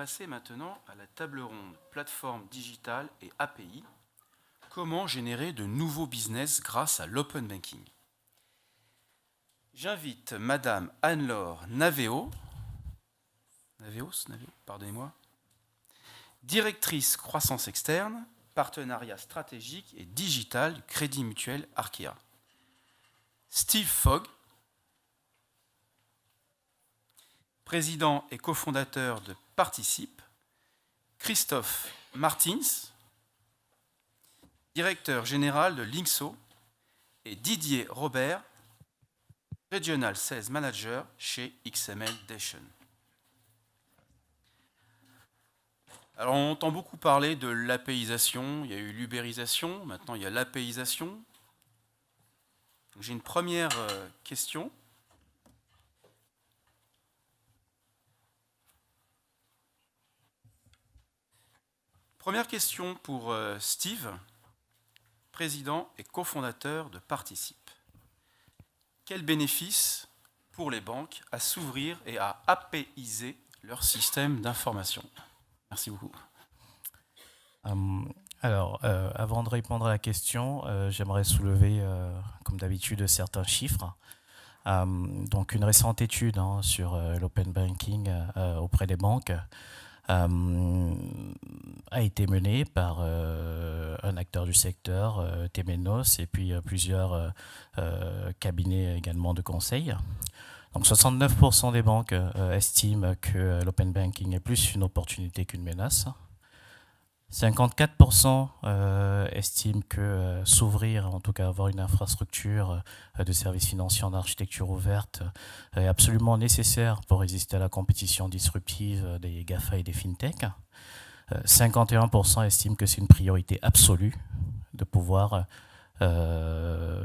passer maintenant à la table ronde plateforme digitale et API. Comment générer de nouveaux business grâce à l'open banking? J'invite Madame Anne-Laure Navéo, pardonnez-moi, directrice croissance externe, partenariat stratégique et digital du Crédit Mutuel Arkea. Steve Fogg, président et cofondateur de Participe. Christophe Martins, directeur général de Linkso. Et Didier Robert, Regional Sales Manager chez XML Dation. Alors on entend beaucoup parler de l'APIisation, il y a eu l'ubérisation, maintenant il y a l'APIisation. J'ai une première question. Première question pour Steve, président et cofondateur de Participe. Quels bénéfices pour les banques à s'ouvrir et à APIiser leur système d'information? Merci beaucoup. Avant de répondre à la question, j'aimerais soulever, comme d'habitude, certains chiffres. Donc, une récente étude sur l'open banking auprès des banques a été menée par un acteur du secteur, Temenos, et puis plusieurs cabinets également de conseil. Donc 69% des banques estiment que l'open banking est plus une opportunité qu'une menace. 54% estiment que s'ouvrir, en tout cas avoir une infrastructure de services financiers en architecture ouverte est absolument nécessaire pour résister à la compétition disruptive des GAFA et des FinTech. 51% estiment que c'est une priorité absolue de pouvoir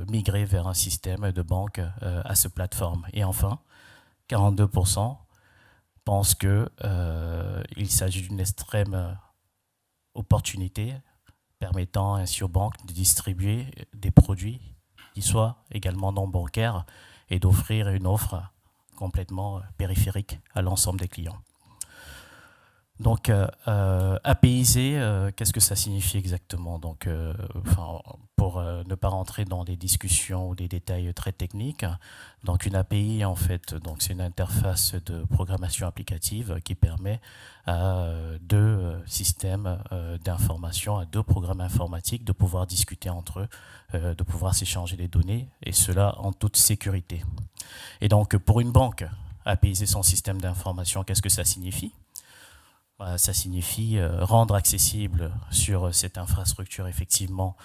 migrer vers un système de banque à cette plateforme. Et enfin, 42% pensent qu'il s'agit d'une extrême opportunité permettant ainsi aux banques de distribuer des produits qui soient également non bancaires et d'offrir une offre complètement périphérique à l'ensemble des clients. Donc, APIiser, qu'est-ce que ça signifie exactement? Donc, pour ne pas rentrer dans des discussions ou des détails très techniques, donc une API, en fait, donc c'est une interface de programmation applicative qui permet à deux systèmes d'information, à deux programmes informatiques de pouvoir discuter entre eux, de pouvoir s'échanger des données, et cela en toute sécurité. Et donc, pour une banque, APIiser son système d'information, qu'est-ce que ça signifie? Ça signifie rendre accessible sur cette infrastructure effectivement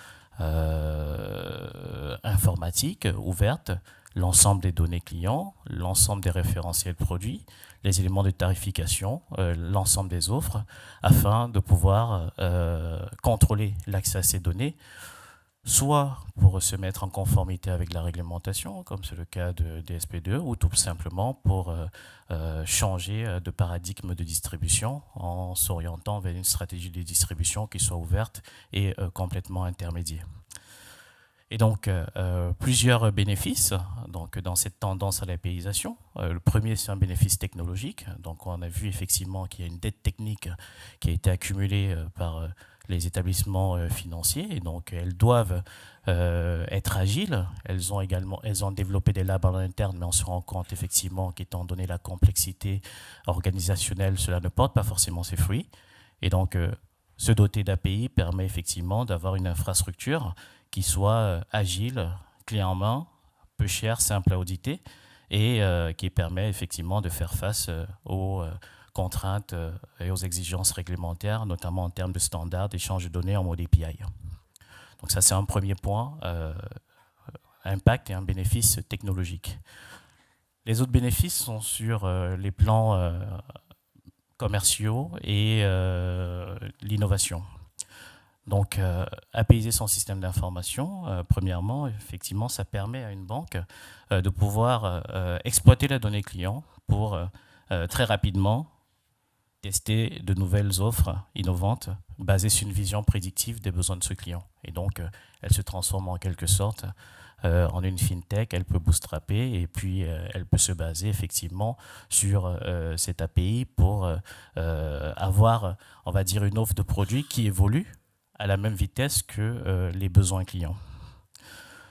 informatique, ouverte, l'ensemble des données clients, l'ensemble des référentiels produits, les éléments de tarification, l'ensemble des offres, afin de pouvoir contrôler l'accès à ces données, soit pour se mettre en conformité avec la réglementation, comme c'est le cas de DSP2, ou tout simplement pour changer de paradigme de distribution en s'orientant vers une stratégie de distribution qui soit ouverte et complètement intermédiaire. Et donc, plusieurs bénéfices donc, dans cette tendance à l'APIisation. Le premier, c'est un bénéfice technologique. Donc, on a vu effectivement qu'il y a une dette technique qui a été accumulée par les établissements financiers, et donc elles doivent être agiles. Elles ont développé des labs en interne, mais on se rend compte effectivement qu'étant donné la complexité organisationnelle, cela ne porte pas forcément ses fruits. Et donc, se doter d'API permet effectivement d'avoir une infrastructure qui soit agile, clé en main, peu cher, simple à auditer, et qui permet effectivement de faire face aux contraintes et aux exigences réglementaires, notamment en termes de standards d'échange de données en mode API. Donc ça, c'est un premier point, impact et un bénéfice technologique. Les autres bénéfices sont sur les plans commerciaux et l'innovation. Donc, APIiser son système d'information, premièrement, effectivement, ça permet à une banque de pouvoir exploiter la donnée client pour très rapidement tester de nouvelles offres innovantes basées sur une vision prédictive des besoins de ce client. Et donc, elle se transforme en quelque sorte en une fintech, elle peut bootstrapper et puis elle peut se baser effectivement sur cette API pour avoir, on va dire, une offre de produits qui évolue à la même vitesse que les besoins clients.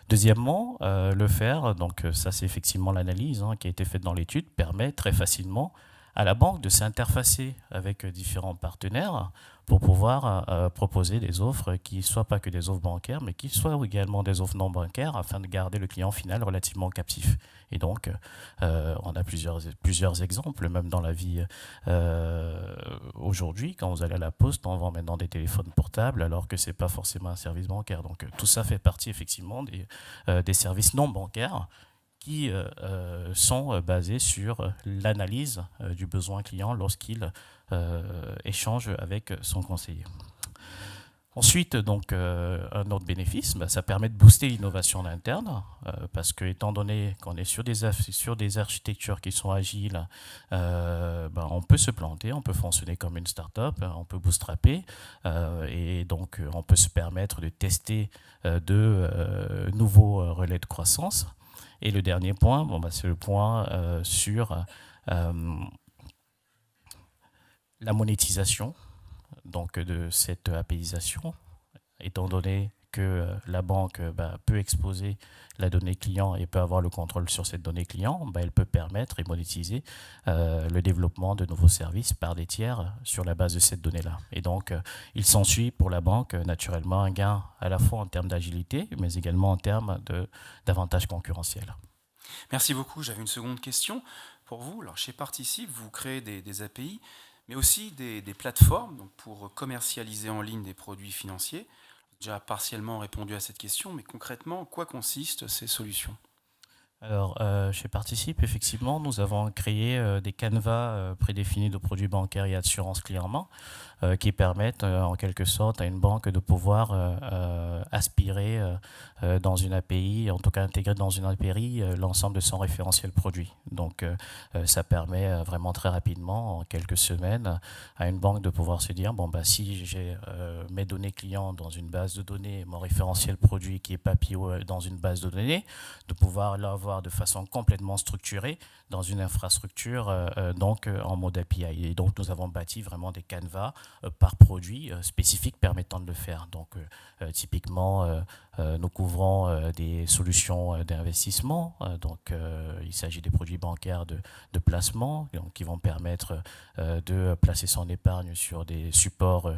Deuxièmement, le faire, donc ça c'est effectivement l'analyse qui a été faite dans l'étude, permet très facilement à la banque de s'interfacer avec différents partenaires pour pouvoir proposer des offres qui ne soient pas que des offres bancaires, mais qui soient également des offres non bancaires afin de garder le client final relativement captif. Et donc, on a plusieurs exemples, même dans la vie aujourd'hui. Quand vous allez à la poste, on vend maintenant des téléphones portables alors que ce n'est pas forcément un service bancaire. Donc, tout ça fait partie effectivement des services non bancaires qui sont basés sur l'analyse du besoin client lorsqu'il échange avec son conseiller. Ensuite, donc, un autre bénéfice, ça permet de booster l'innovation en interne, parce que étant donné qu'on est sur des architectures qui sont agiles, on peut se planter, on peut fonctionner comme une start-up, on peut bootstrapper, et donc on peut se permettre de tester de nouveaux relais de croissance. Et le dernier point, c'est le point sur la monétisation donc, de cette APIisation, étant donné que la banque peut exposer la donnée client et peut avoir le contrôle sur cette donnée client, elle peut permettre et monétiser le développement de nouveaux services par des tiers sur la base de cette donnée-là. Et donc, il s'ensuit pour la banque naturellement un gain à la fois en termes d'agilité, mais également en termes d'avantages concurrentiels. Merci beaucoup. J'avais une seconde question pour vous. Alors, chez Participe, vous créez des API, mais aussi des plateformes donc pour commercialiser en ligne des produits financiers. J'ai déjà partiellement répondu à cette question, mais concrètement, en quoi consistent ces solutions ? Alors, chez Participe, effectivement, nous avons créé des canevas prédéfinis de produits bancaires et assurances clés en main qui permettent en quelque sorte à une banque de pouvoir aspirer dans une API, en tout cas intégrer dans une API l'ensemble de son référentiel produit. Donc, ça permet vraiment très rapidement, en quelques semaines, à une banque de pouvoir se dire, si j'ai mes données clients dans une base de données, mon référentiel produit qui est Papio dans une base de données, de pouvoir l'avoir de façon complètement structurée dans une infrastructure donc en mode API. Et donc nous avons bâti vraiment des canevas par produit spécifiques permettant de le faire. Donc typiquement nous couvrons des solutions d'investissement. Donc il s'agit des produits bancaires de placement donc, qui vont permettre de placer son épargne sur des supports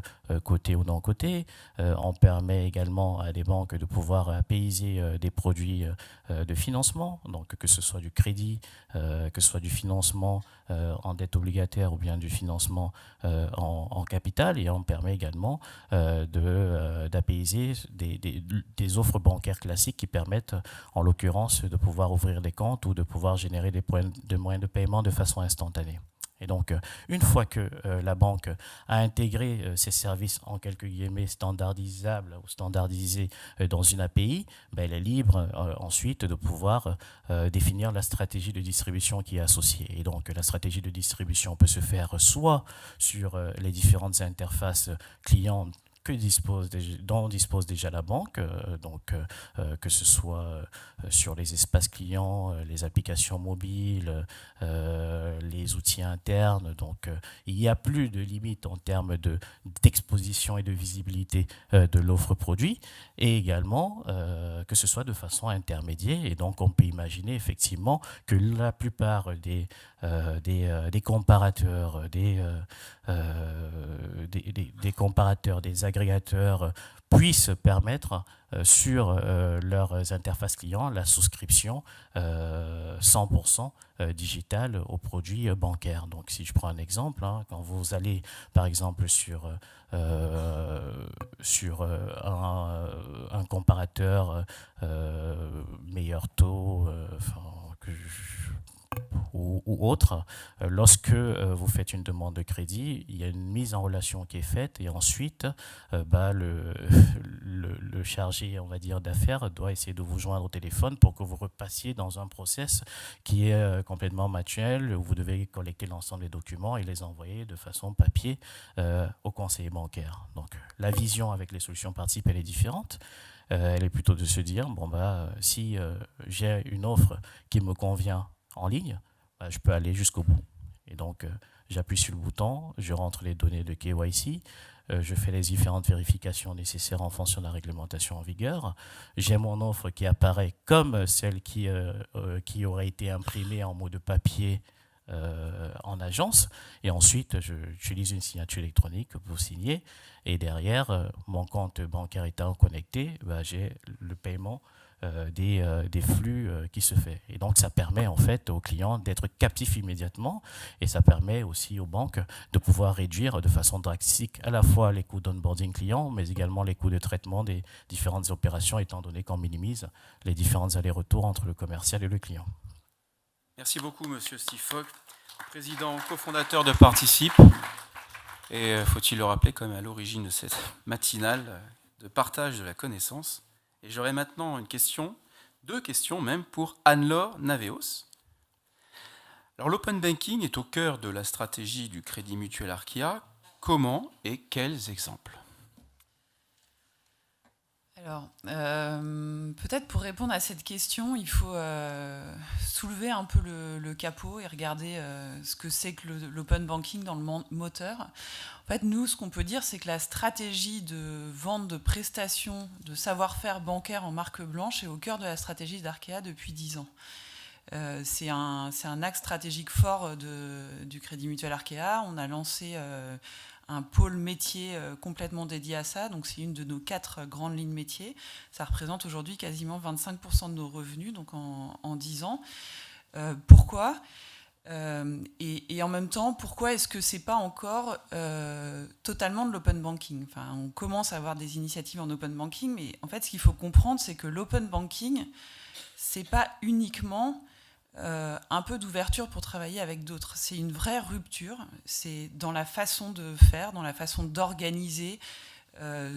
cotés ou non cotés. On permet également à des banques de pouvoir APIiser des produits de financement, donc que ce soit du crédit, que ce soit du financement en dette obligataire ou bien du financement en capital, et on permet également d'apaiser des offres bancaires classiques qui permettent en l'occurrence de pouvoir ouvrir des comptes ou de pouvoir générer des moyens de paiement de façon instantanée. Et donc, une fois que la banque a intégré ces services en quelques guillemets standardisables ou standardisés dans une API, elle est libre ensuite de pouvoir définir la stratégie de distribution qui est associée. Et donc, la stratégie de distribution peut se faire soit sur les différentes interfaces clients dont dispose déjà la banque, que ce soit sur les espaces clients, les applications mobiles, les outils internes. Donc, il n'y a plus de limite en termes d'exposition et de visibilité de l'offre produit, et également que ce soit de façon intermédiaire. Et donc, on peut imaginer effectivement que la plupart des comparateurs, des agrégateurs puissent permettre sur leurs interfaces clients la souscription 100% digitale aux produits bancaires. Donc si je prends un exemple, quand vous allez par exemple sur un comparateur meilleur taux, ou autres, lorsque vous faites une demande de crédit, il y a une mise en relation qui est faite et ensuite le chargé, on va dire, d'affaires doit essayer de vous joindre au téléphone pour que vous repassiez dans un process qui est complètement manuel, où vous devez collecter l'ensemble des documents et les envoyer de façon papier au conseiller bancaire. Donc la vision avec les solutions Participe, elle est différente. Elle est plutôt de se dire, si j'ai une offre qui me convient en ligne, je peux aller jusqu'au bout. Et donc, j'appuie sur le bouton, je rentre les données de KYC, je fais les différentes vérifications nécessaires en fonction de la réglementation en vigueur. J'ai mon offre qui apparaît comme celle qui aurait été imprimée en mode papier en agence, et ensuite j'utilise une signature électronique pour signer, et derrière mon compte bancaire étant connecté, j'ai le paiement des flux qui se fait. Et donc ça permet en fait aux clients d'être captifs immédiatement, et ça permet aussi aux banques de pouvoir réduire de façon drastique à la fois les coûts d'onboarding client, mais également les coûts de traitement des différentes opérations, étant donné qu'on minimise les différents allers-retours entre le commercial et le client. Merci beaucoup, Monsieur Steve Fogg, président cofondateur de Participe. Et faut-il le rappeler, comme à l'origine de cette matinale de partage de la connaissance. Et j'aurai maintenant deux questions même, pour Anne-Laure Naveos. Alors, l'open banking est au cœur de la stratégie du Crédit Mutuel Arkéa. Comment et quels exemples ? Alors, peut-être pour répondre à cette question, il faut soulever un peu le capot et regarder ce que c'est que l'open banking dans le moteur. En fait, nous, ce qu'on peut dire, c'est que la stratégie de vente de prestations, de savoir-faire bancaire en marque blanche est au cœur de la stratégie d'Arkéa depuis 10 ans. C'est un axe stratégique fort du Crédit Mutuel Arkéa. On a lancé un pôle métier complètement dédié à ça. Donc c'est une de nos 4 grandes lignes métiers. Ça représente aujourd'hui quasiment 25% de nos revenus, donc en 10 ans. Pourquoi ? Et en même temps, pourquoi est-ce que c'est pas encore totalement de l'open banking ? Enfin, on commence à avoir des initiatives en open banking, mais en fait, ce qu'il faut comprendre, c'est que l'open banking, c'est pas uniquement un peu d'ouverture pour travailler avec d'autres. C'est une vraie rupture. C'est dans la façon de faire, dans la façon d'organiser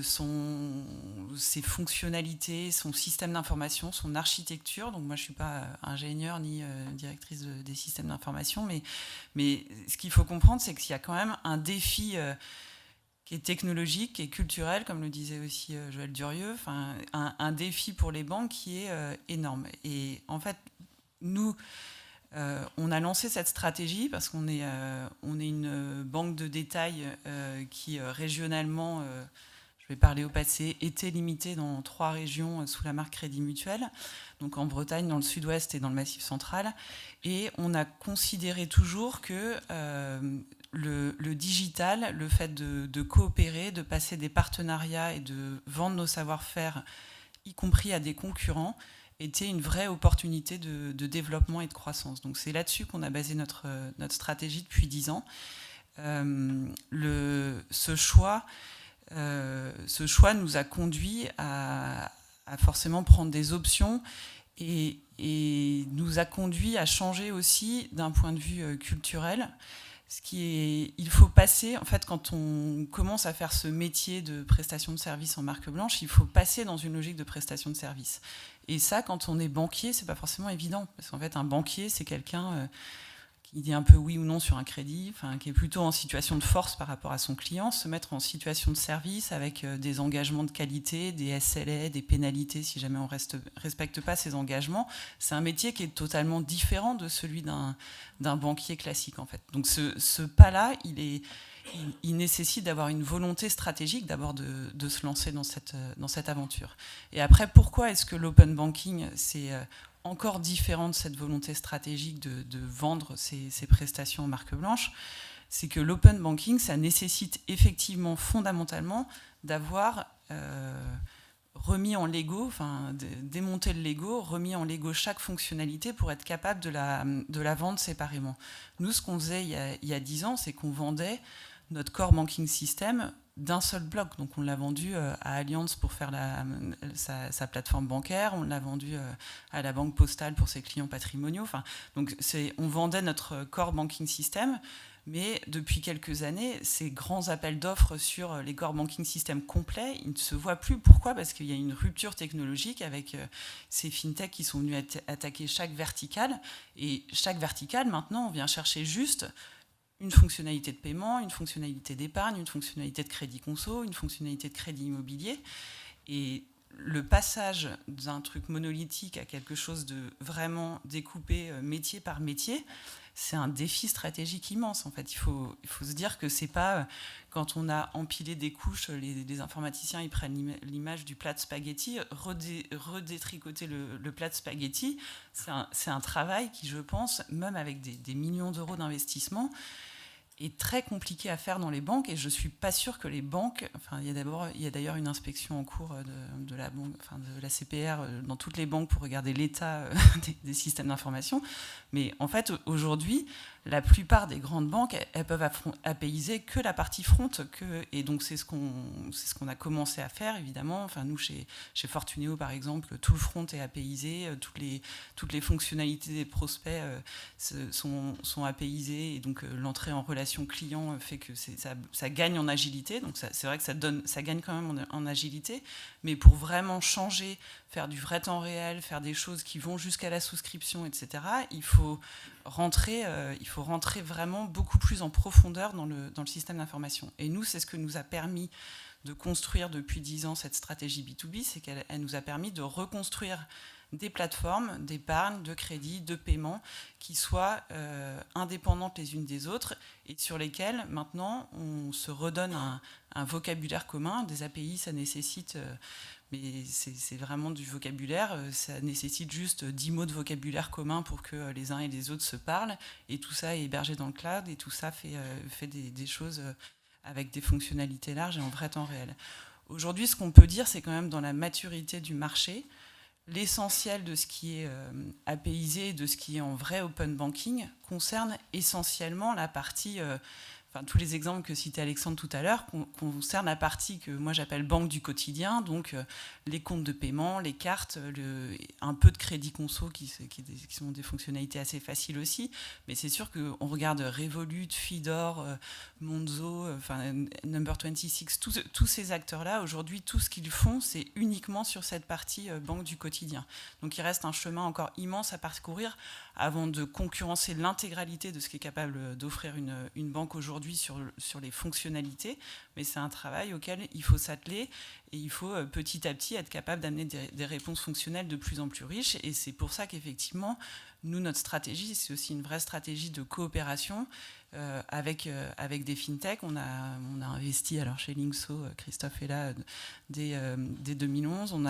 ses fonctionnalités, son système d'information, son architecture. Donc moi, je ne suis pas ingénieure ni directrice des systèmes d'information, mais ce qu'il faut comprendre, c'est qu'il y a quand même un défi qui est technologique, qui est culturel, comme le disait aussi Joël Durieux, enfin, un défi pour les banques qui est énorme. Et en fait, nous, on a lancé cette stratégie parce qu'on est une banque de détail qui régionalement, je vais parler au passé, était limitée dans 3 régions sous la marque Crédit Mutuel, donc en Bretagne, dans le sud-ouest et dans le Massif central. Et on a considéré toujours que le digital, le fait de coopérer, de passer des partenariats et de vendre nos savoir-faire, y compris à des concurrents, était une vraie opportunité de développement et de croissance. Donc c'est là-dessus qu'on a basé notre stratégie depuis 10 ans. Ce choix nous a conduit à forcément prendre des options et nous a conduit à changer aussi d'un point de vue culturel. Il faut passer, en fait, quand on commence à faire ce métier de prestation de service en marque blanche, il faut passer dans une logique de prestation de service. Et ça, quand on est banquier, c'est pas forcément évident. Parce qu'en fait, un banquier, c'est quelqu'un qui dit un peu oui ou non sur un crédit, enfin, qui est plutôt en situation de force par rapport à son client, se mettre en situation de service avec des engagements de qualité, des SLA, des pénalités si jamais on respecte pas ces engagements. C'est un métier qui est totalement différent de celui d'un banquier classique, en fait. Donc ce pas-là, il nécessite d'avoir une volonté stratégique, d'abord de se lancer dans cette aventure. Et après, pourquoi est-ce que l'open banking, c'est encore différent de cette volonté stratégique de vendre ces prestations en marque blanche ? C'est que l'open banking, ça nécessite effectivement, fondamentalement, d'avoir remis en Lego, enfin démonter le Lego, remis en Lego chaque fonctionnalité pour être capable de la vendre séparément. Nous, ce qu'on faisait il y a 10 ans, c'est qu'on vendait notre core banking system d'un seul bloc. Donc on l'a vendu à Allianz pour faire sa plateforme bancaire, on l'a vendu à la Banque Postale pour ses clients patrimoniaux. Enfin, donc on vendait notre core banking system, mais depuis quelques années, ces grands appels d'offres sur les core banking systems complets, ils ne se voient plus. Pourquoi ? Parce qu'il y a une rupture technologique avec ces fintechs qui sont venus attaquer chaque verticale. Et chaque verticale, maintenant, on vient chercher juste une fonctionnalité de paiement, une fonctionnalité d'épargne, une fonctionnalité de crédit conso, une fonctionnalité de crédit immobilier. Et le passage d'un truc monolithique à quelque chose de vraiment découpé métier par métier, c'est un défi stratégique immense. En fait, il faut se dire que c'est pas quand on a empilé des couches, les informaticiens ils prennent l'image du plat de spaghetti, redétricoter le plat de spaghetti, c'est un travail qui, je pense, même avec des millions d'euros d'investissement, est très compliqué à faire dans les banques, et je suis pas sûre que les banques, enfin il y a d'ailleurs une inspection en cours de la banque, enfin de la CPR dans toutes les banques pour regarder l'état des systèmes d'information, mais en fait aujourd'hui la plupart des grandes banques elles peuvent apaiser que la partie front, et donc c'est ce qu'on a commencé à faire évidemment. Enfin nous chez Fortuneo par exemple, tout le front est apaisé, toutes les fonctionnalités des prospects sont apaisées, et donc l'entrée en relation client fait que ça gagne en agilité. Donc c'est vrai que ça gagne quand même en agilité, mais pour vraiment changer, faire du vrai temps réel, faire des choses qui vont jusqu'à la souscription, etc., il faut rentrer vraiment beaucoup plus en profondeur dans le système d'information. Et nous, c'est ce que nous a permis de construire depuis 10 ans cette stratégie B2B, c'est qu'elle nous a permis de reconstruire des plateformes d'épargne, de crédit, de paiement qui soient indépendantes les unes des autres, et sur lesquelles maintenant on se redonne un vocabulaire commun. Des API, ça nécessite, mais c'est vraiment du vocabulaire, ça nécessite juste 10 mots de vocabulaire commun pour que les uns et les autres se parlent, et tout ça est hébergé dans le cloud, et tout ça fait des choses avec des fonctionnalités larges et en vrai temps réel. Aujourd'hui, ce qu'on peut dire, c'est quand même dans la maturité du marché, l'essentiel de ce qui est apaisé, de ce qui est en vrai open banking, concerne essentiellement la partie, tous les exemples que citait Alexandre tout à l'heure, concernent la partie que moi j'appelle banque du quotidien, donc les comptes de paiement, les cartes, un peu de crédit conso qui sont des fonctionnalités assez faciles aussi, mais c'est sûr qu'on regarde Revolut, Fidor, Monzo, Number 26, tous ces acteurs-là, aujourd'hui, tout ce qu'ils font, c'est uniquement sur cette partie banque du quotidien. Donc il reste un chemin encore immense à parcourir avant de concurrencer l'intégralité de ce qu'est capable d'offrir une banque aujourd'hui sur les fonctionnalités, mais c'est un travail auquel il faut s'atteler, et il faut petit à petit être capable d'amener des réponses fonctionnelles de plus en plus riches, et c'est pour ça qu'effectivement, nous, notre stratégie, c'est aussi une vraie stratégie de coopération avec des fintechs. On a investi, alors chez Linkso, Christophe est là, dès 2011. On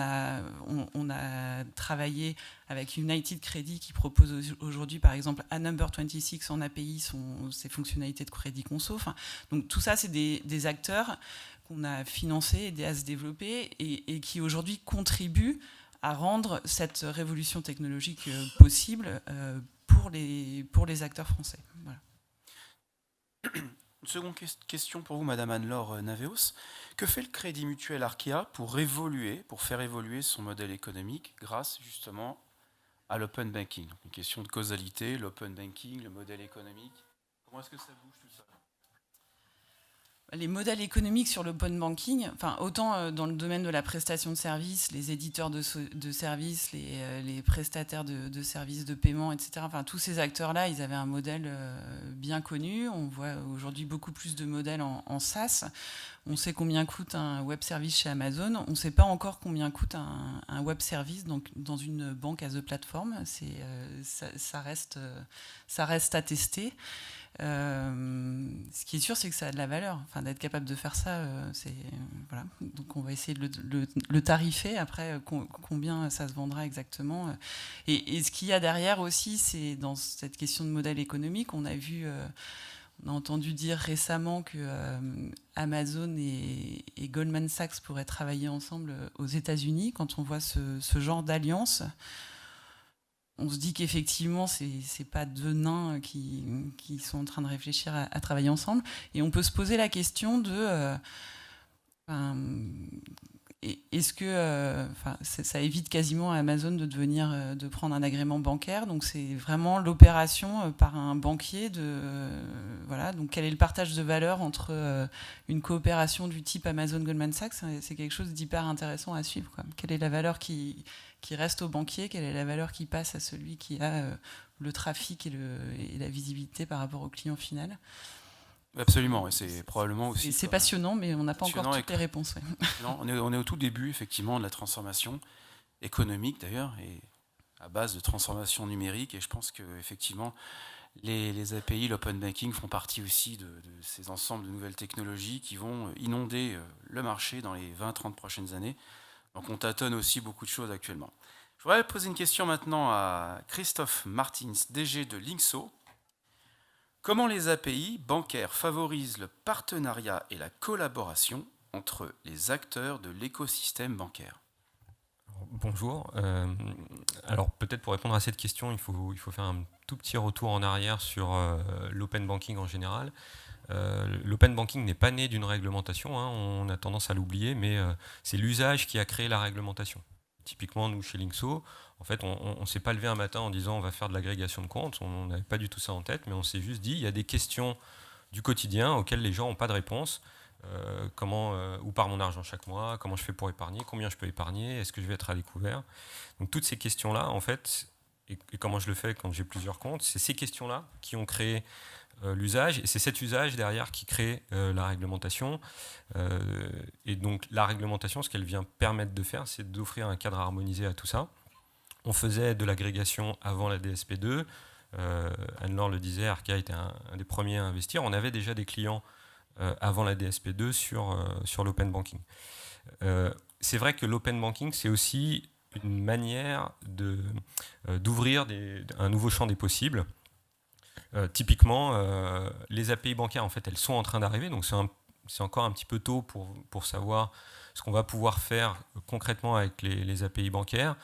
a travaillé avec United Credit qui propose aujourd'hui, par exemple, à Number 26 en API, ses fonctionnalités de crédit conso. Donc tout ça, c'est des acteurs qu'on a financés, aidés à se développer, et qui aujourd'hui contribuent à rendre cette révolution technologique possible pour les acteurs français. Voilà. Une seconde question pour vous, Madame Anne-Laure Naveos. Que fait le Crédit Mutuel Arkéa pour faire évoluer son modèle économique grâce justement à l'open banking? Donc, une question de causalité, l'open banking, le modèle économique. Comment est-ce que ça bouge tout ça? Les modèles économiques sur l'open banking, autant dans le domaine de la prestation de services, les éditeurs de services, les prestataires de services de paiement, etc. Tous ces acteurs-là, ils avaient un modèle bien connu. On voit aujourd'hui beaucoup plus de modèles en SaaS. On sait combien coûte un web service chez Amazon. On ne sait pas encore combien coûte un web service dans une banque as a platform. Ça reste à tester. Ce qui est sûr, c'est que ça a de la valeur. D'être capable de faire ça, voilà. Donc on va essayer de le tarifer. Après, combien ça se vendra exactement. Et ce qu'il y a derrière aussi, c'est dans cette question de modèle économique, on a entendu dire récemment que Amazon et Goldman Sachs pourraient travailler ensemble aux États-Unis. Quand on voit ce genre d'alliance, on se dit qu'effectivement, c'est pas deux nains qui sont en train de réfléchir à travailler ensemble. Et on peut se poser la question de Est-ce que ça évite quasiment à Amazon de prendre un agrément bancaire, donc c'est vraiment l'opération par un banquier donc quel est le partage de valeur entre une coopération du type Amazon Goldman Sachs, c'est quelque chose d'hyper intéressant à suivre, quoi. Quelle est la valeur qui reste au banquier, quelle est la valeur qui passe à celui qui a le trafic et la visibilité par rapport au client final. Absolument, et c'est probablement aussi... C'est passionnant, mais on n'a pas encore toutes les réponses. Ouais. Non, on est au tout début, effectivement, de la transformation économique, d'ailleurs, et à base de transformation numérique, et je pense qu'effectivement, les API, l'open banking font partie aussi de ces ensembles de nouvelles technologies qui vont inonder le marché dans les 20-30 prochaines années. Donc on tâtonne aussi beaucoup de choses actuellement. Je voudrais poser une question maintenant à Christophe Martins, DG de Linkso. Comment les API bancaires favorisent le partenariat et la collaboration entre les acteurs de l'écosystème bancaire ? Bonjour. Alors peut-être pour répondre à cette question, il faut faire un tout petit retour en arrière sur l'open banking en général. L'open banking n'est pas né d'une réglementation, hein, on a tendance à l'oublier, mais c'est l'usage qui a créé la réglementation. Typiquement, nous, chez Linkso, en fait, on ne s'est pas levé un matin en disant on va faire de l'agrégation de comptes, on n'avait pas du tout ça en tête, mais on s'est juste dit il y a des questions du quotidien auxquelles les gens n'ont pas de réponse. Où part mon argent chaque mois, comment je fais pour épargner, combien je peux épargner, est-ce que je vais être à découvert. Donc toutes ces questions-là, en fait, et comment je le fais quand j'ai plusieurs comptes, c'est ces questions-là qui ont créé l'usage, et c'est cet usage derrière qui crée la réglementation. Et donc la réglementation, ce qu'elle vient permettre de faire, c'est d'offrir un cadre harmonisé à tout ça. On faisait de l'agrégation avant la DSP2, Anne-Laure le disait, Arca était un des premiers à investir, on avait déjà des clients avant la DSP2 sur l'open banking. C'est vrai que l'open banking, c'est aussi une manière d'ouvrir un nouveau champ des possibles. Typiquement, les API bancaires, en fait, elles sont en train d'arriver, donc c'est encore un petit peu tôt pour savoir ce qu'on va pouvoir faire concrètement avec les API bancaires.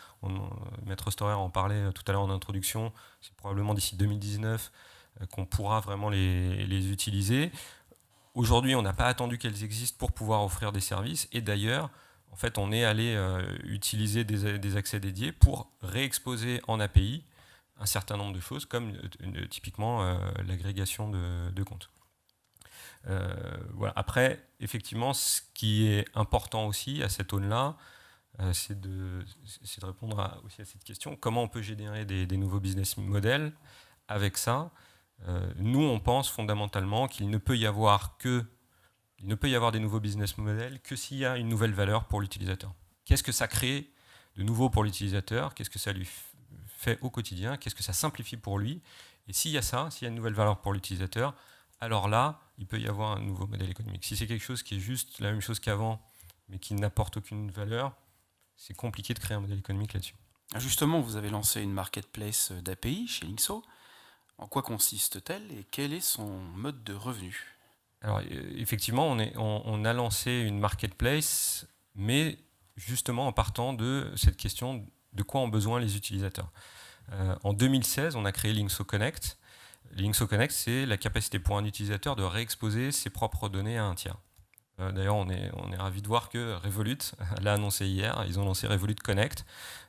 Maître Storer en parlait tout à l'heure en introduction, c'est probablement d'ici 2019 qu'on pourra vraiment les utiliser. Aujourd'hui, on n'a pas attendu qu'elles existent pour pouvoir offrir des services. Et d'ailleurs, en fait, on est allé utiliser des accès dédiés pour réexposer en API un certain nombre de choses, comme typiquement l'agrégation de comptes. Voilà. Après, effectivement, ce qui est important aussi à cette aune-là, c'est de répondre aussi à cette question. Comment on peut générer des nouveaux business models avec ça ? Nous, on pense fondamentalement qu'il ne peut y avoir des nouveaux business models que s'il y a une nouvelle valeur pour l'utilisateur. Qu'est-ce que ça crée de nouveau pour l'utilisateur ? Qu'est-ce que ça lui fait au quotidien ? Qu'est-ce que ça simplifie pour lui ? Et s'il y a une nouvelle valeur pour l'utilisateur, alors là, il peut y avoir un nouveau modèle économique. Si c'est quelque chose qui est juste la même chose qu'avant, mais qui n'apporte aucune valeur, c'est compliqué de créer un modèle économique là-dessus. Justement, vous avez lancé une marketplace d'API chez Linkso. En quoi consiste-t-elle et quel est son mode de revenu ? Alors effectivement, on a lancé une marketplace, mais justement en partant de cette question de quoi ont besoin les utilisateurs. En 2016, on a créé Linkso Connect. Linkso Connect, c'est la capacité pour un utilisateur de réexposer ses propres données à un tiers. D'ailleurs, on est ravis de voir que Revolut l'a annoncé hier. Ils ont lancé Revolut Connect.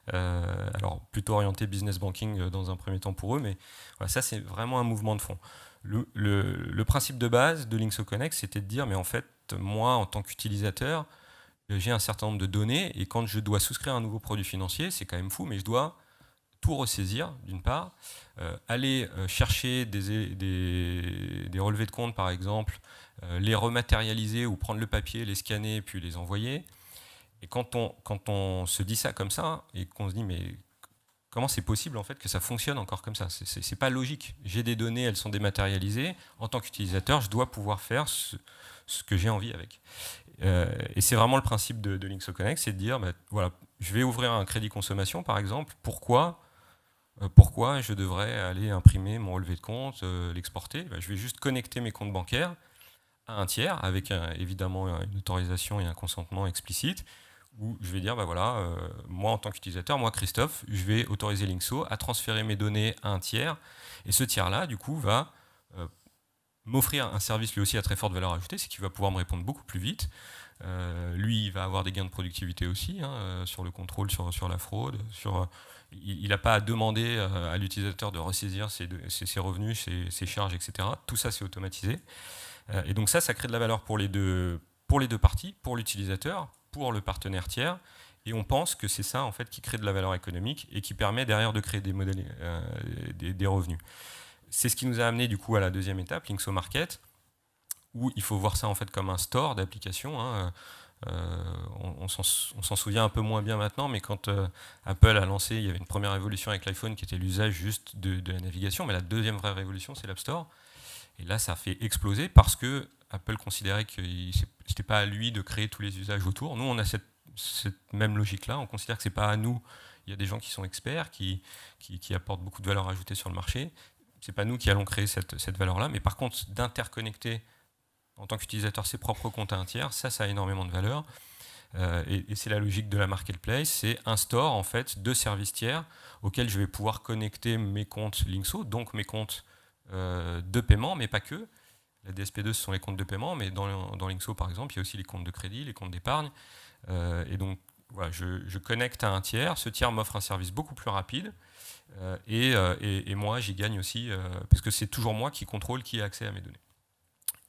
Alors, plutôt orienté business banking dans un premier temps pour eux, mais voilà, ça, c'est vraiment un mouvement de fond. Le principe de base de Linkso Connect, c'était de dire, mais en fait, moi, en tant qu'utilisateur, j'ai un certain nombre de données, et quand je dois souscrire un nouveau produit financier, c'est quand même fou, mais je dois tout ressaisir, d'une part, aller chercher des relevés de compte, par exemple, les rematérialiser ou prendre le papier, les scanner, puis les envoyer. Et quand on se dit ça comme ça, et qu'on se dit, mais comment c'est possible en fait que ça fonctionne encore comme ça ? C'est pas logique. J'ai des données, elles sont dématérialisées. En tant qu'utilisateur, je dois pouvoir faire ce que j'ai envie avec. Et c'est vraiment le principe de Linkso Connect, c'est de dire, voilà, je vais ouvrir un crédit consommation, par exemple. Pourquoi je devrais aller imprimer mon relevé de compte, l'exporter ? Je vais juste connecter mes comptes bancaires à un tiers, avec évidemment une autorisation et un consentement explicite, où je vais dire, moi en tant qu'utilisateur, moi Christophe, je vais autoriser Linkso à transférer mes données à un tiers, et ce tiers-là, du coup, va m'offrir un service lui aussi à très forte valeur ajoutée, c'est qu'il va pouvoir me répondre beaucoup plus vite. Lui, il va avoir des gains de productivité aussi, sur le contrôle, sur la fraude. Il n'a pas à demander à l'utilisateur de ressaisir ses revenus, ses charges, etc. Tout ça, c'est automatisé. Et donc ça crée de la valeur pour les deux parties, pour l'utilisateur, pour le partenaire tiers. Et on pense que c'est ça en fait qui crée de la valeur économique et qui permet derrière de créer des modèles, des revenus. C'est ce qui nous a amené du coup à la deuxième étape, Linkso Market, où il faut voir ça en fait comme un store d'applications. On s'en souvient un peu moins bien maintenant, mais quand Apple a lancé, il y avait une première révolution avec l'iPhone qui était l'usage juste de la navigation, mais la deuxième vraie révolution, c'est l'App Store. Et là, ça a fait exploser parce que Apple considérait que ce n'était pas à lui de créer tous les usages autour. Nous, on a cette même logique-là. On considère que ce n'est pas à nous. Il y a des gens qui sont experts, qui apportent beaucoup de valeur ajoutée sur le marché. Ce n'est pas nous qui allons créer cette valeur-là. Mais par contre, d'interconnecter en tant qu'utilisateur ses propres comptes à un tiers, ça a énormément de valeur. Et c'est la logique de la marketplace. C'est un store en fait, de services tiers auxquels je vais pouvoir connecter mes comptes Linkso, donc mes comptes de paiement, mais pas que. La DSP2, ce sont les comptes de paiement, mais dans Linkso, par exemple, il y a aussi les comptes de crédit, les comptes d'épargne. Et donc, voilà, je connecte à un tiers. Ce tiers m'offre un service beaucoup plus rapide. Et moi, j'y gagne aussi, parce que c'est toujours moi qui contrôle qui a accès à mes données.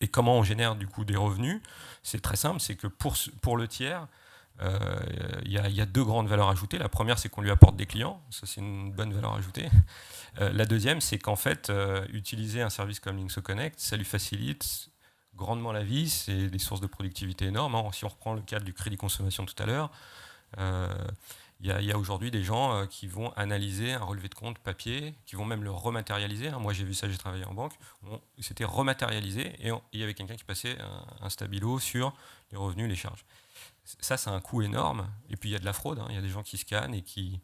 Et comment on génère du coup des revenus? C'est très simple, c'est que pour le tiers, il y a deux grandes valeurs ajoutées. La première, c'est qu'on lui apporte des clients. Ça, c'est une bonne valeur ajoutée. La deuxième, c'est qu'en fait, utiliser un service comme Linkso Connect, ça lui facilite grandement la vie. C'est des sources de productivité énormes. Si on reprend le cadre du crédit consommation tout à l'heure, il y a aujourd'hui des gens qui vont analyser un relevé de compte papier, qui vont même le rematérialiser. Moi, j'ai vu ça, j'ai travaillé en banque. C'était rematérialisé et il y avait quelqu'un qui passait un stabilo sur les revenus, les charges. Ça, c'est un coût énorme. Et puis, il y a de la fraude. Il y a des gens qui scannent et qui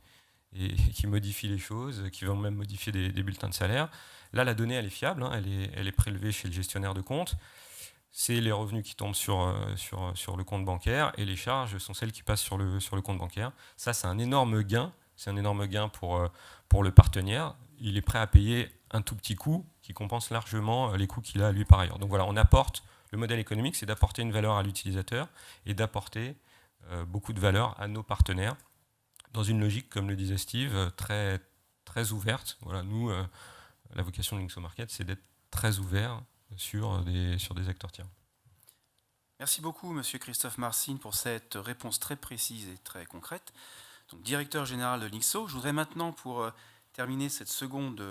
modifient les choses, qui vont même modifier des bulletins de salaire. Là, la donnée, elle est fiable. Elle est prélevée chez le gestionnaire de compte. C'est les revenus qui tombent sur le compte bancaire et les charges sont celles qui passent sur le compte bancaire. Ça, c'est un énorme gain. C'est un énorme gain pour le partenaire. Il est prêt à payer un tout petit coût qui compense largement les coûts qu'il a lui par ailleurs. Donc voilà, on apporte, le modèle économique, c'est d'apporter une valeur à l'utilisateur et d'apporter beaucoup de valeur à nos partenaires dans une logique, comme le disait Steve, très, très ouverte. Voilà, nous, la vocation de Linkso Market, c'est d'être très ouvert sur des acteurs tiers. Merci beaucoup, Monsieur Christophe Marcin, pour cette réponse très précise et très concrète. Donc, directeur général de Linkso. Je voudrais maintenant, pour terminer cette seconde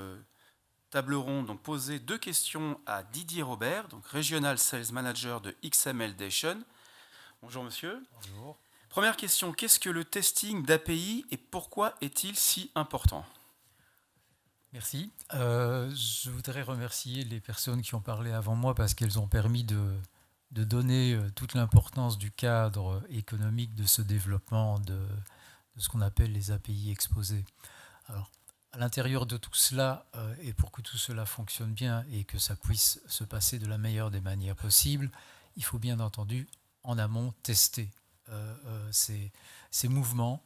table ronde, donc poser deux questions à Didier Robert, donc Regional Sales Manager de XML Dation. Bonjour, monsieur. Bonjour. Première question, qu'est-ce que le testing d'API et pourquoi est-il si important ? Merci. Je voudrais remercier les personnes qui ont parlé avant moi parce qu'elles ont permis de donner toute l'importance du cadre économique de ce développement de ce qu'on appelle les API exposées. Alors, à l'intérieur de tout cela, et pour que tout cela fonctionne bien et que ça puisse se passer de la meilleure des manières possibles, il faut bien entendu en amont tester ces mouvements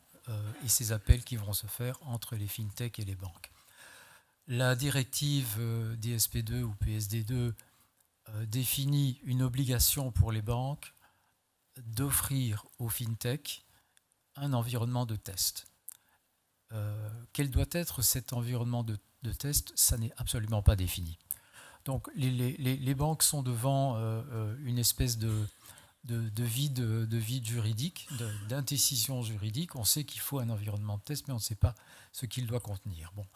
et ces appels qui vont se faire entre les fintechs et les banques. La directive DSP2 ou PSD2 définit une obligation pour les banques d'offrir aux fintechs un environnement de test. Quel doit être cet environnement de test? Ça n'est absolument pas défini. Donc les banques sont devant une espèce de vide juridique, d'indécision juridique. On sait qu'il faut un environnement de test, mais on ne sait pas ce qu'il doit contenir. Bon,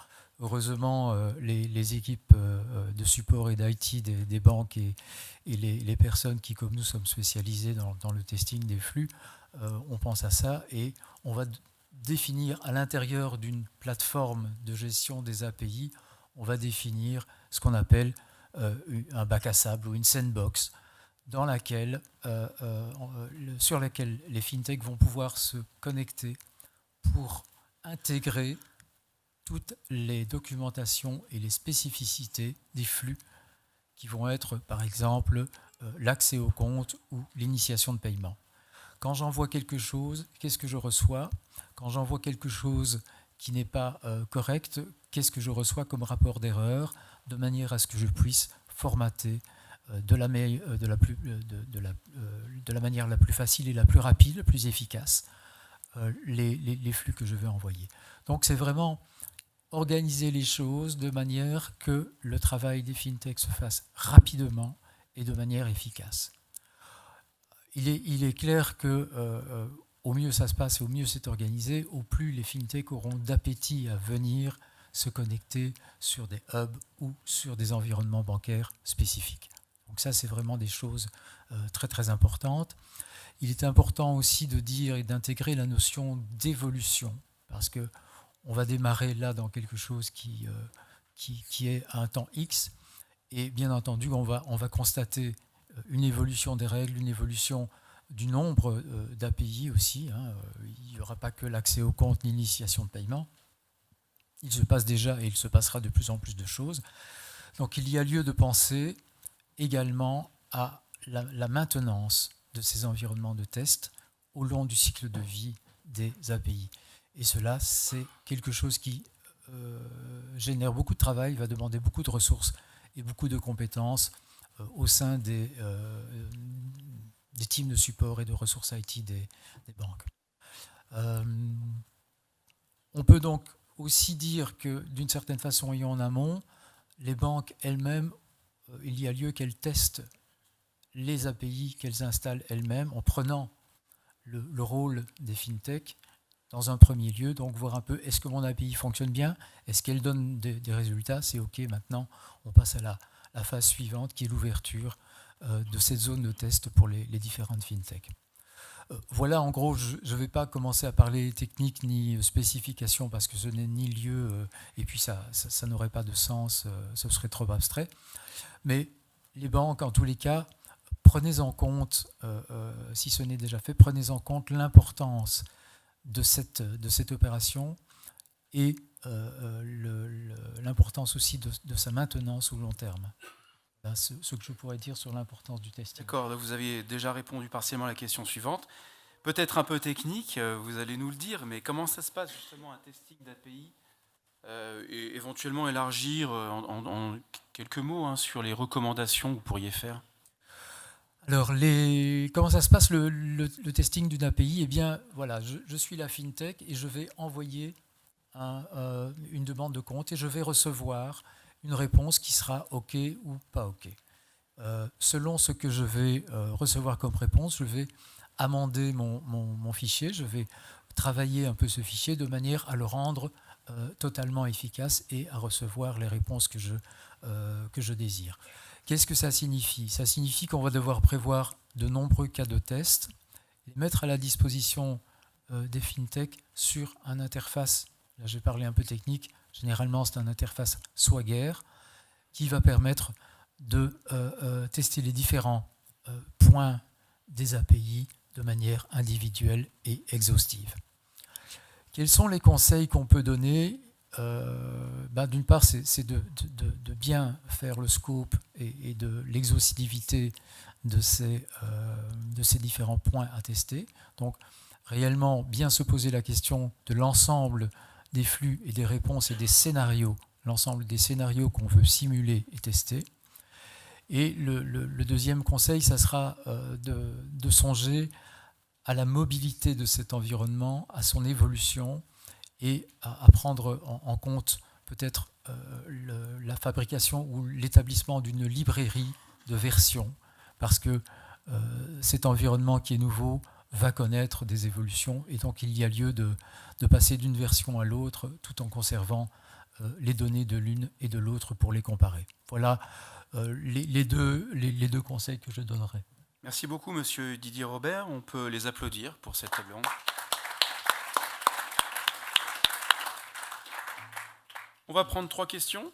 heureusement, les équipes de support et d'IT des banques et les personnes qui, comme nous, sommes spécialisées dans le testing des flux, on pense à ça et on va définir à l'intérieur d'une plateforme de gestion des API, on va définir ce qu'on appelle un bac à sable ou une sandbox sur laquelle les fintechs vont pouvoir se connecter pour intégrer toutes les documentations et les spécificités des flux qui vont être, par exemple, l'accès au compte ou l'initiation de paiement. Quand j'envoie quelque chose, qu'est-ce que je reçois? Quand j'envoie quelque chose qui n'est pas correct, qu'est-ce que je reçois comme rapport d'erreur, de manière à ce que je puisse formater de la manière la plus facile et la plus rapide, la plus efficace, les flux que je vais envoyer. Donc c'est vraiment organiser les choses de manière que le travail des fintechs se fasse rapidement et de manière efficace. Il est clair que au mieux ça se passe et au mieux c'est organisé, au plus les fintechs auront d'appétit à venir se connecter sur des hubs ou sur des environnements bancaires spécifiques. Donc ça, c'est vraiment des choses très très importantes. Il est important aussi de dire et d'intégrer la notion d'évolution, parce que on va démarrer là dans quelque chose qui est à un temps X, et bien entendu, on va constater une évolution des règles, une évolution du nombre d'API aussi. Il n'y aura pas que l'accès au compte ni l'initiation de paiement. Il se passe déjà et il se passera de plus en plus de choses. Donc il y a lieu de penser également à la maintenance de ces environnements de test au long du cycle de vie des API. Et cela, c'est quelque chose qui génère beaucoup de travail, va demander beaucoup de ressources et beaucoup de compétences au sein des teams de support et de ressources IT des banques. On peut donc aussi dire que d'une certaine façon et en amont, les banques elles-mêmes, il y a lieu qu'elles testent les API qu'elles installent elles-mêmes en prenant le rôle des fintechs dans un premier lieu, donc voir un peu est-ce que mon API fonctionne bien, est-ce qu'elle donne des résultats, c'est OK, maintenant on passe à la phase suivante qui est l'ouverture de cette zone de test pour les différentes fintechs. Voilà, en gros, je ne vais pas commencer à parler technique ni spécification parce que ce n'est ni lieu et puis ça n'aurait pas de sens, ce serait trop abstrait. Mais les banques, en tous les cas, prenez en compte, si ce n'est déjà fait, prenez en compte l'importance de cette opération et l'importance aussi de sa maintenance au long terme. Là, ce que je pourrais dire sur l'importance du testing. D'accord, vous avez déjà répondu partiellement à la question suivante. Peut-être un peu technique, vous allez nous le dire, mais comment ça se passe justement un testing d'API et éventuellement élargir en quelques mots sur les recommandations que vous pourriez faire? Alors, comment ça se passe le testing d'une API? Eh bien, voilà, je suis la fintech et je vais envoyer une demande de compte et je vais recevoir une réponse qui sera OK ou pas OK. Selon ce que je vais recevoir comme réponse, je vais amender mon fichier, je vais travailler un peu ce fichier de manière à le rendre totalement efficace et à recevoir les réponses que je désire. Qu'est-ce que ça signifie? Ça signifie qu'on va devoir prévoir de nombreux cas de test, les mettre à la disposition des fintechs sur une interface, là j'ai parlé un peu technique, généralement c'est une interface Swagger, qui va permettre de tester les différents points des API de manière individuelle et exhaustive. Quels sont les conseils qu'on peut donner? D'une part, c'est de bien faire le scope et de l'exhaustivité de ces différents points à tester. Donc, réellement, bien se poser la question de l'ensemble des flux et des réponses et des scénarios, l'ensemble des scénarios qu'on veut simuler et tester. Et le deuxième conseil, ça sera de songer à la mobilité de cet environnement, à son évolution, et à prendre en compte peut-être la fabrication ou l'établissement d'une librairie de versions, parce que cet environnement qui est nouveau va connaître des évolutions, et donc il y a lieu de passer d'une version à l'autre tout en conservant les données de l'une et de l'autre pour les comparer. Voilà les deux conseils que je donnerai. Merci beaucoup, monsieur Didier Robert. On peut les applaudir pour cette table ronde. On va prendre 3 questions.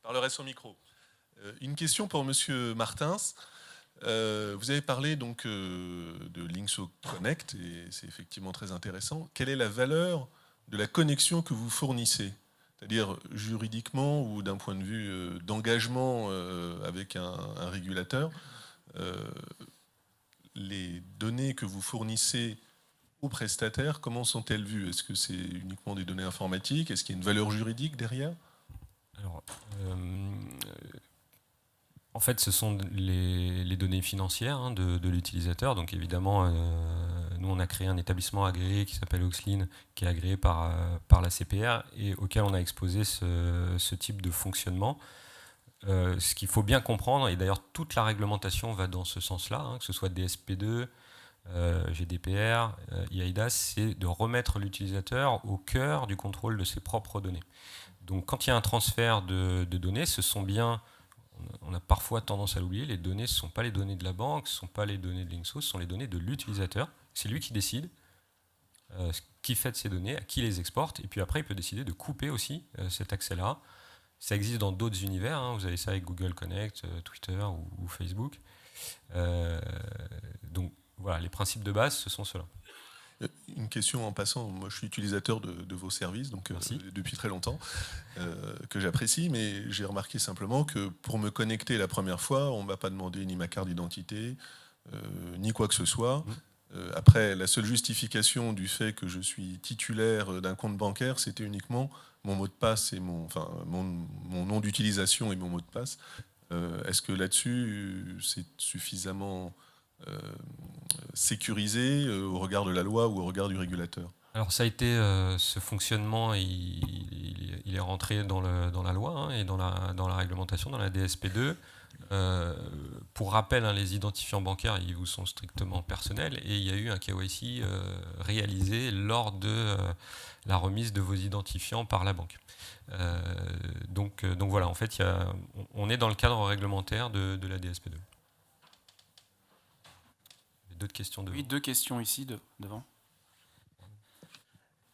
Parlerai sans micro. Une question pour monsieur Martins. Vous avez parlé donc de Linkso Connect, et c'est effectivement très intéressant. Quelle est la valeur de la connexion que vous fournissez ? C'est-à-dire juridiquement ou d'un point de vue d'engagement avec un régulateur, les données que vous fournissez aux prestataires, comment sont-elles vues ? Est-ce que c'est uniquement des données informatiques ? Est-ce qu'il y a une valeur juridique derrière ? Alors, en fait, ce sont les données financières de l'utilisateur. Donc évidemment, nous, on a créé un établissement agréé qui s'appelle Oxlin, qui est agréé par la CPR et auquel on a exposé ce type de fonctionnement. Ce qu'il faut bien comprendre, et d'ailleurs toute la réglementation va dans ce sens-là, que ce soit DSP2, GDPR, eIDAS, c'est de remettre l'utilisateur au cœur du contrôle de ses propres données. Donc quand il y a un transfert de données, ce sont bien, on a parfois tendance à l'oublier, les données, ce ne sont pas les données de la banque, ce ne sont pas les données de Linkso, ce sont les données de l'utilisateur. C'est lui qui décide ce qu'il fait de ces données, à qui les exporte, et puis après il peut décider de couper aussi cet accès-là. Ça existe dans d'autres univers, vous avez ça avec Google Connect, Twitter ou Facebook. Donc voilà, les principes de base, ce sont ceux-là. Une question en passant, moi je suis utilisateur de vos services donc, depuis très longtemps, que j'apprécie, mais j'ai remarqué simplement que pour me connecter la première fois, on ne m'a pas demandé ni ma carte d'identité, ni quoi que ce soit. Après, la seule justification du fait que je suis titulaire d'un compte bancaire, c'était uniquement mon mot de passe et mon nom d'utilisation et mon mot de passe. Est-ce que là-dessus, c'est suffisamment sécurisé au regard de la loi ou au regard du régulateur ? Alors ça a été, ce fonctionnement, il est rentré dans la loi et dans la réglementation, dans la DSP2. Pour rappel, les identifiants bancaires, ils vous sont strictement personnels et il y a eu un KYC réalisé lors de la remise de vos identifiants par la banque. Donc voilà, en fait, on est dans le cadre réglementaire de la DSP2. D'autres questions devant ? Oui, 2 questions ici devant.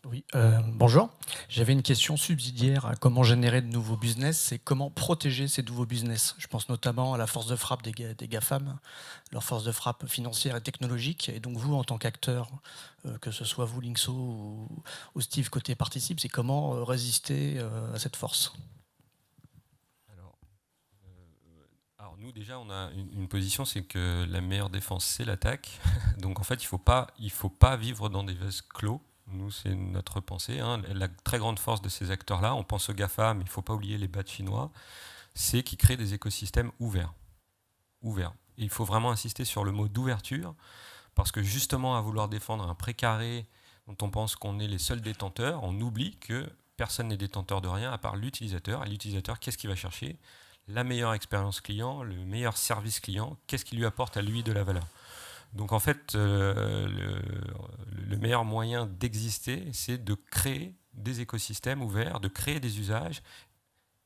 Oui, bonjour. J'avais une question subsidiaire à comment générer de nouveaux business, c'est comment protéger ces nouveaux business. Je pense notamment à la force de frappe des GAFAM, leur force de frappe financière et technologique. Et donc vous, en tant qu'acteur, que ce soit vous, Linkso, ou Steve côté Participe, c'est comment résister à cette force ? Alors nous, déjà, on a une position, c'est que la meilleure défense, c'est l'attaque. Donc en fait, il faut pas vivre dans des vases clos. Nous, c'est notre pensée. La très grande force de ces acteurs-là, on pense aux GAFA, mais il ne faut pas oublier les BAT chinois, c'est qu'ils créent des écosystèmes ouverts. Et il faut vraiment insister sur le mot d'ouverture, parce que justement, à vouloir défendre un précaré dont on pense qu'on est les seuls détenteurs, on oublie que personne n'est détenteur de rien à part l'utilisateur. Et l'utilisateur, qu'est-ce qu'il va chercher ? La meilleure expérience client, le meilleur service client, qu'est-ce qui lui apporte à lui de la valeur ? Donc en fait, le meilleur moyen d'exister, c'est de créer des écosystèmes ouverts, de créer des usages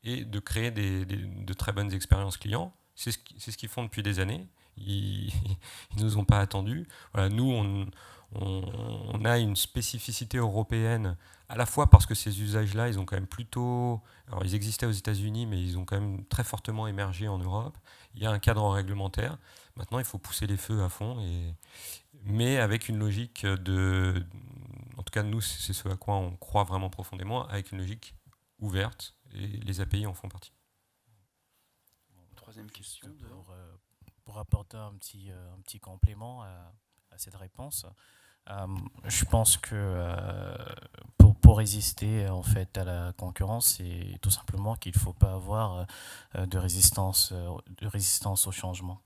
et de créer de très bonnes expériences clients. C'est ce qu'ils font depuis des années. Ils ne nous ont pas attendus. Voilà, nous, on a une spécificité européenne, à la fois parce que ces usages-là, ils ont quand même plutôt... Alors ils existaient aux États-Unis, mais ils ont quand même très fortement émergé en Europe. Il y a un cadre réglementaire. Maintenant, il faut pousser les feux à fond, mais avec une logique en tout cas, nous, c'est ce à quoi on croit vraiment profondément, avec une logique ouverte, et les API en font partie. Troisième question. Pour apporter un petit complément à cette réponse, je pense que pour résister en fait à la concurrence, c'est tout simplement qu'il ne faut pas avoir de résistance au changement.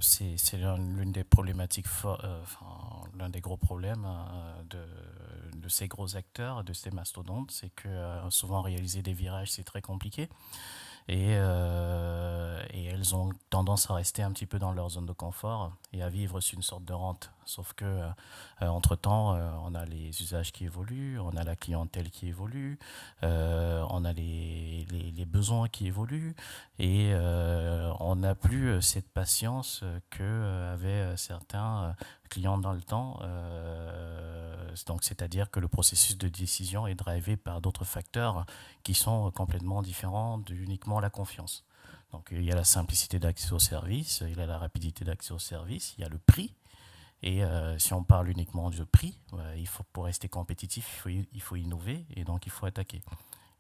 C'est l'une des problématiques, l'un des gros problèmes de ces gros acteurs, de ces mastodontes, c'est que souvent réaliser des virages, c'est très compliqué. Et elles ont tendance à rester un petit peu dans leur zone de confort et à vivre sur une sorte de rente. Sauf que entre-temps, on a les usages qui évoluent, on a la clientèle qui évolue, on a les besoins qui évoluent et on n'a plus cette patience qu'avaient certains clients dans le temps. Donc, c'est-à-dire que le processus de décision est drivé par d'autres facteurs qui sont complètement différents d'uniquement la confiance. Donc il y a la simplicité d'accès au service, il y a la rapidité d'accès au service, il y a le prix. Et si on parle uniquement du prix, pour rester compétitif, il faut innover et donc il faut attaquer.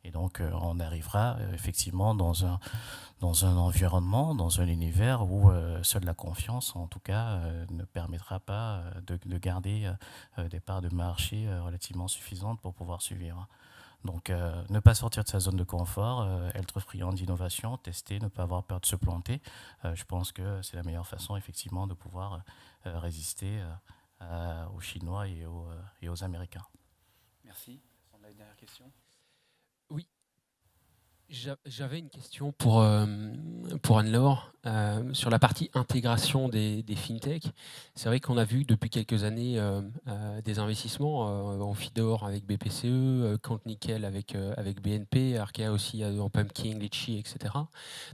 Et donc on arrivera effectivement dans un environnement, dans un univers où seule la confiance, en tout cas, ne permettra pas de garder des parts de marché relativement suffisantes pour pouvoir suivre. Donc ne pas sortir de sa zone de confort, être friand d'innovation, tester, ne pas avoir peur de se planter. Je pense que c'est la meilleure façon effectivement de pouvoir résister aux Chinois et aux Américains. Merci. On a une dernière question. Oui. J'avais une question pour Anne-Laure sur la partie intégration des fintech. C'est vrai qu'on a vu depuis quelques années des investissements en Fidor avec BPCE, Compte Nickel avec BNP, Arkea aussi en Pumpkin, Litchi, etc.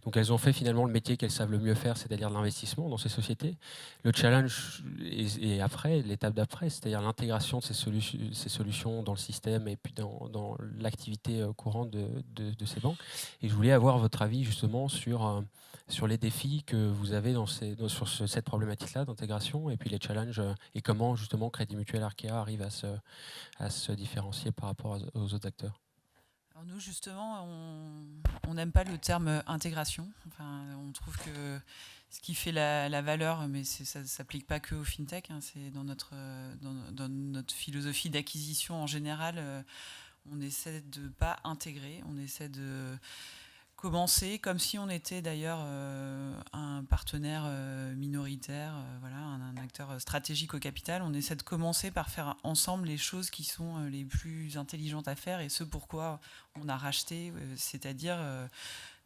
Donc elles ont fait finalement le métier qu'elles savent le mieux faire, c'est-à-dire de l'investissement dans ces sociétés. Le challenge et après, l'étape d'après, c'est-à-dire l'intégration de ces solutions dans le système et puis dans l'activité courante de ces banques. Et je voulais avoir votre avis justement sur les défis que vous avez sur cette problématique-là d'intégration et puis les challenges et comment justement Crédit Mutuel Arkea arrive à se différencier par rapport aux autres acteurs. Alors nous justement, on n'aime pas le terme intégration. Enfin, on trouve que ce qui fait la valeur, mais ça ne s'applique pas que au fintech, hein, c'est dans notre philosophie d'acquisition en général. On essaie de ne pas intégrer, on essaie de commencer comme si on était d'ailleurs un partenaire minoritaire, voilà, un acteur stratégique au capital. On essaie de commencer par faire ensemble les choses qui sont les plus intelligentes à faire et ce pourquoi on a racheté, c'est-à-dire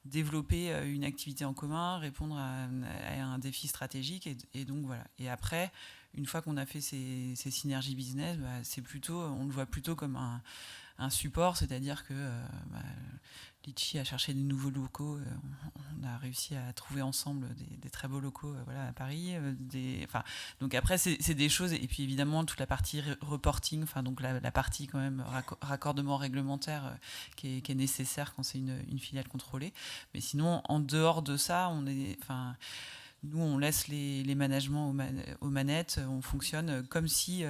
développer une activité en commun, répondre à un défi stratégique et donc voilà. Et après, une fois qu'on a fait ces synergies business, c'est plutôt, on le voit plutôt comme un support, c'est-à-dire que Litchi a cherché des nouveaux locaux, on a réussi à trouver ensemble des très beaux locaux voilà, à Paris. Donc après, c'est des choses, et puis évidemment toute la partie reporting, donc la partie quand même raccordement réglementaire qui est nécessaire quand c'est une filiale contrôlée. Mais sinon, en dehors de ça, nous, on laisse les managements aux manettes, on fonctionne comme si,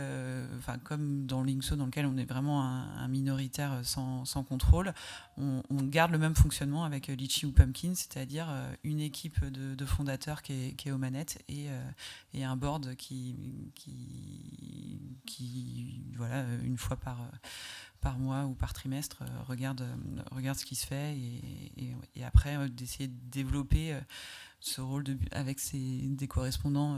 comme dans Linkso, dans lequel on est vraiment un minoritaire sans contrôle, on garde le même fonctionnement avec Litchi ou Pumpkin, c'est-à-dire une équipe de fondateurs qui est aux manettes et un board qui voilà, une fois par mois ou par trimestre, regarde ce qui se fait et après d'essayer de développer ce rôle avec des correspondants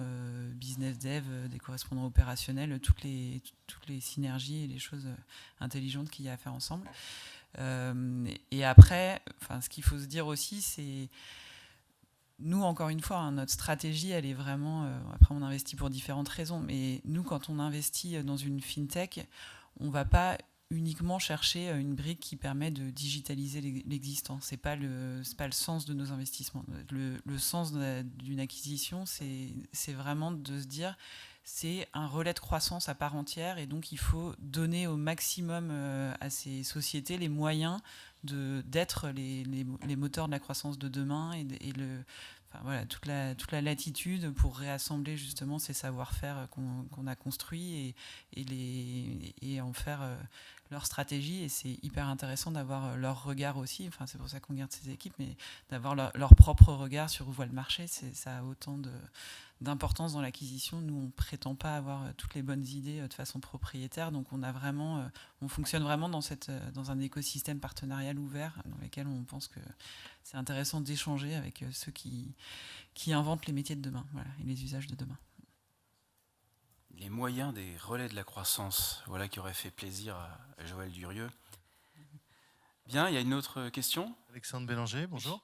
business dev, des correspondants opérationnels, toutes les synergies et les choses intelligentes qu'il y a à faire ensemble. Et après, ce qu'il faut se dire aussi, c'est nous, encore une fois, notre stratégie, elle est vraiment... après, on investit pour différentes raisons, mais nous, quand on investit dans une fintech, on ne va pas uniquement chercher une brique qui permet de digitaliser l'existant. C'est pas le sens de nos investissements. Le sens d'une acquisition, c'est vraiment de se dire c'est un relais de croissance à part entière et donc il faut donner au maximum à ces sociétés les moyens d'être les moteurs de la croissance de demain et voilà, toute la latitude pour réassembler justement ces savoir-faire qu'on a construits et en faire leur stratégie. Et c'est hyper intéressant d'avoir leur regard aussi. C'est pour ça qu'on garde ces équipes, mais d'avoir leur propre regard sur où va le marché, ça a autant d'importance dans l'acquisition. Nous, on ne prétend pas avoir toutes les bonnes idées de façon propriétaire, donc on fonctionne vraiment dans un écosystème partenarial ouvert dans lequel on pense que c'est intéressant d'échanger avec ceux qui inventent les métiers de demain, voilà, et les usages de demain. Les moyens des relais de la croissance, voilà qui aurait fait plaisir à Joël Durieux. Bien, il y a une autre question. Alexandre Bélanger, bonjour.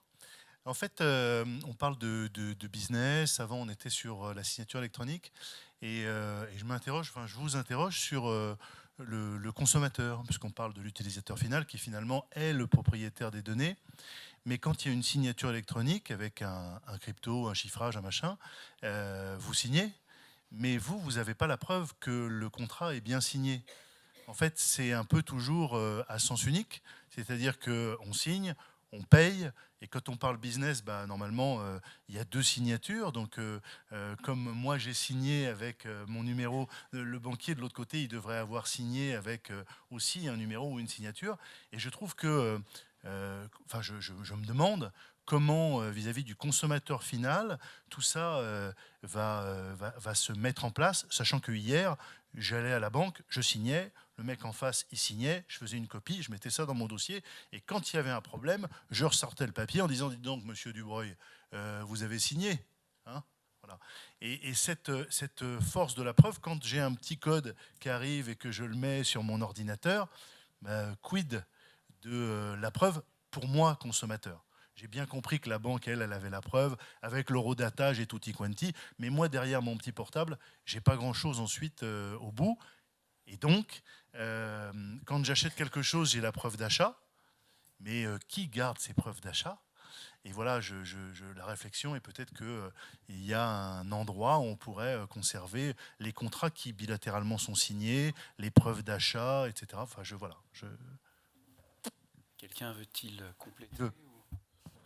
En fait, on parle de business. Avant, on était sur la signature électronique. Et je vous interroge sur le consommateur, puisqu'on parle de l'utilisateur final, qui finalement est le propriétaire des données. Mais quand il y a une signature électronique avec un crypto, un chiffrage, un machin, vous signez. Mais vous n'avez pas la preuve que le contrat est bien signé. En fait, c'est un peu toujours à sens unique. C'est-à-dire qu'on signe, on paye. Et quand on parle business, normalement, il y a 2 signatures. Donc, comme moi, j'ai signé avec mon numéro, le banquier de l'autre côté, il devrait avoir signé avec aussi un numéro ou une signature. Et je trouve que, je me demande comment, vis-à-vis du consommateur final, tout ça va se mettre en place, sachant que hier, j'allais à la banque, je signais, le mec en face, il signait, je faisais une copie, je mettais ça dans mon dossier, et quand il y avait un problème, je ressortais le papier en disant « Dites donc, monsieur Dubreuil, vous avez signé hein ?» Voilà. Et cette force de la preuve, quand j'ai un petit code qui arrive et que je le mets sur mon ordinateur, quid de la preuve pour moi, consommateur? J'ai bien compris que la banque, elle avait la preuve, avec l'eurodatage et tutti quanti, mais moi, derrière mon petit portable, j'ai pas grand-chose ensuite au bout. Et donc, quand j'achète quelque chose, j'ai la preuve d'achat, mais qui garde ces preuves d'achat? Et voilà, la réflexion est peut-être qu'il y a un endroit où on pourrait conserver les contrats qui bilatéralement sont signés, les preuves d'achat, etc. Enfin, Quelqu'un veut-il compléter?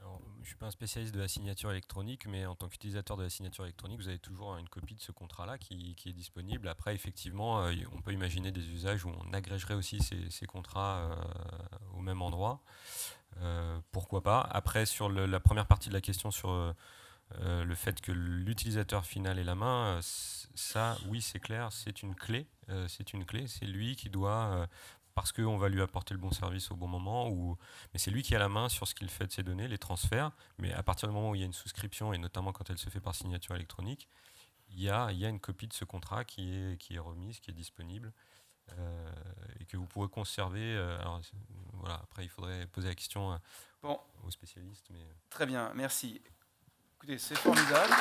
Alors, je ne suis pas un spécialiste de la signature électronique, mais en tant qu'utilisateur de la signature électronique, vous avez toujours une copie de ce contrat-là qui est disponible. Après, effectivement, on peut imaginer des usages où on agrégerait aussi ces contrats au même endroit. Pourquoi pas? Après, sur la première partie de la question sur le fait que l'utilisateur final ait la main, ça, oui, c'est clair, c'est une clé. C'est lui qui doit... parce qu'on va lui apporter le bon service au bon moment, mais c'est lui qui a la main sur ce qu'il fait de ces données, les transferts. Mais à partir du moment où il y a une souscription, et notamment quand elle se fait par signature électronique, il y a une copie de ce contrat qui est remise, qui est disponible, et que vous pourrez conserver. Alors, voilà, après, il faudrait poser la question aux spécialistes. Mais... Très bien, merci. Écoutez, c'est formidable.